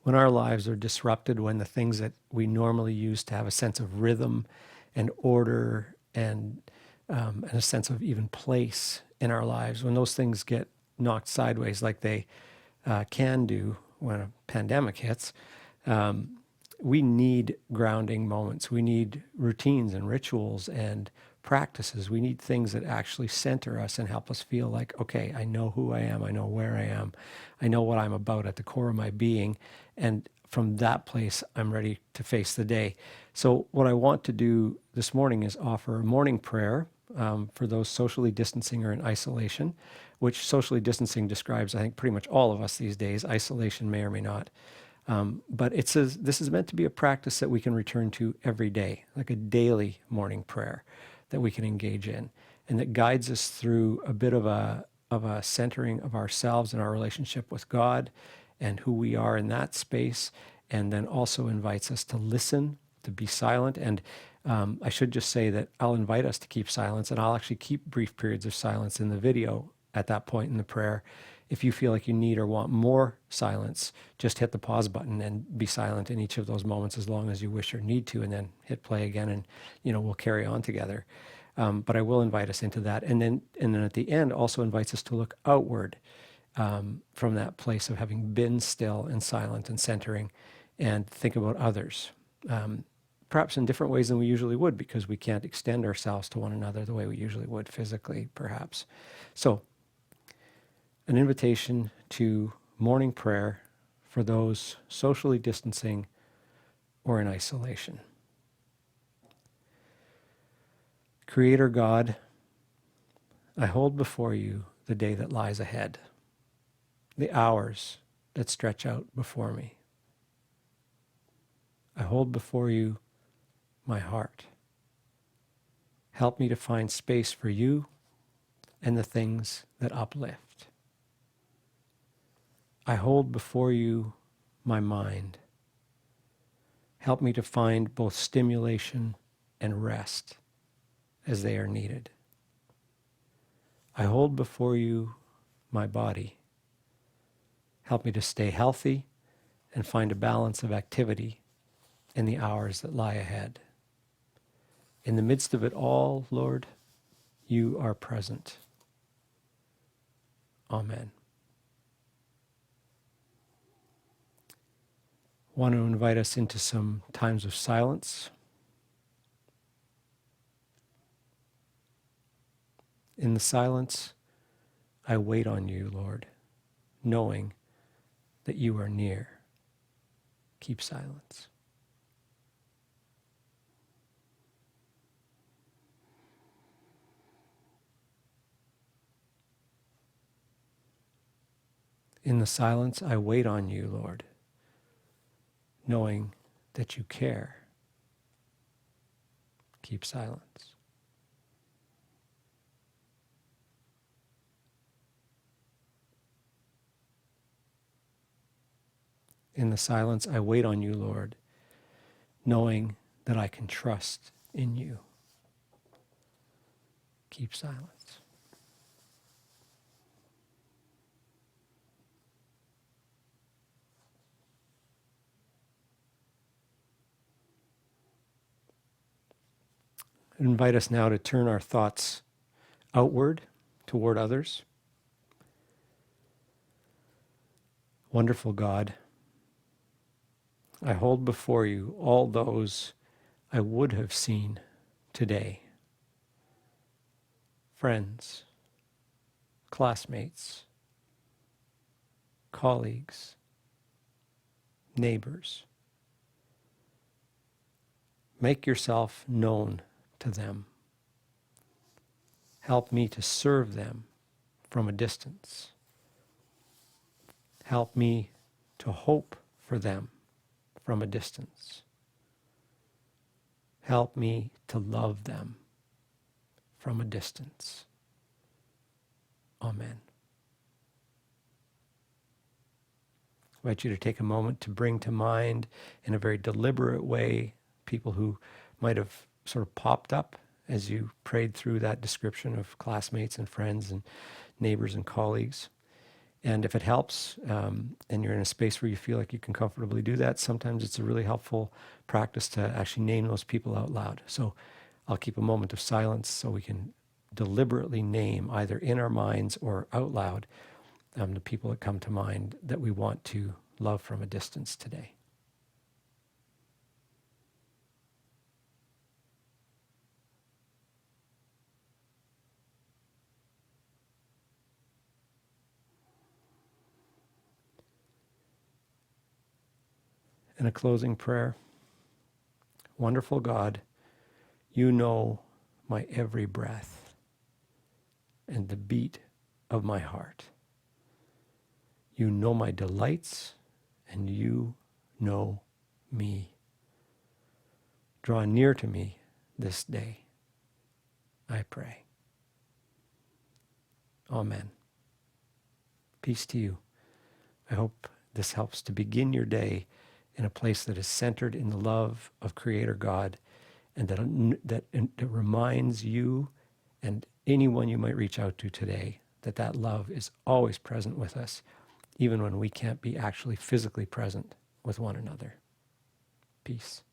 when our lives are disrupted, when the things that we normally use to have a sense of rhythm and order and a sense of even place in our lives, when those things get knocked sideways like they can do when a pandemic hits, we need grounding moments. We need routines and rituals and practices. We need things that actually center us and help us feel like, okay, I know who I am. I know where I am. I know what I'm about at the core of my being. And from that place, I'm ready to face the day. So what I want to do this morning is offer a morning prayer for those socially distancing or in isolation, which socially distancing describes, I think, pretty much all of us these days. Isolation may or may not. But it says this is meant to be a practice that we can return to every day, like a daily morning prayer that we can engage in, and that guides us through a bit of a centering of ourselves and our relationship with God and who we are in that space, and then also invites us to listen, to be silent. And I should just say that I'll invite us to keep silence, and I'll actually keep brief periods of silence in the video at that point in the prayer. If you feel like you need or want more silence, just hit the pause button and be silent in each of those moments as long as you wish or need to, and then hit play again, and we'll carry on together. But I will invite us into that, and then at the end also invites us to look outward from that place of having been still and silent and centering, and think about others, perhaps in different ways than we usually would, because we can't extend ourselves to one another the way we usually would physically, perhaps. So, an invitation to morning prayer for those socially distancing or in isolation. Creator God, I hold before you the day that lies ahead, the hours that stretch out before me. I hold before you my heart. Help me to find space for you and the things that uplift. I hold before you my mind. Help me to find both stimulation and rest as they are needed. I hold before you my body. Help me to stay healthy and find a balance of activity in the hours that lie ahead. In the midst of it all, Lord, you are present. Amen. I want to invite us into some times of silence. In the silence, I wait on you, Lord, knowing that you are near. Keep silence. In the silence, I wait on you, Lord, knowing that you care. Keep silence. In the silence, I wait on you, Lord, knowing that I can trust in you. Keep silence. I invite us now to turn our thoughts outward toward others. Wonderful God, I hold before you all those I would have seen today. Friends, classmates, colleagues, neighbors. Make yourself known to them. Help me to serve them from a distance. Help me to hope for them from a distance. Help me to love them from a distance. Amen. I invite you to take a moment to bring to mind in a very deliberate way people who might have sort of popped up as you prayed through that description of classmates and friends and neighbors and colleagues. And if it helps, and you're in a space where you feel like you can comfortably do that, sometimes it's a really helpful practice to actually name those people out loud. So I'll keep a moment of silence so we can deliberately name, either in our minds or out loud, the people that come to mind that we want to love from a distance today. And a closing prayer. Wonderful God, you know my every breath and the beat of my heart. You know my delights, and you know me. Draw near to me this day, I pray. Amen. Peace to you. I hope this helps to begin your day in a place that is centered in the love of Creator God, and that reminds you and anyone you might reach out to today that that love is always present with us, even when we can't be actually physically present with one another. Peace.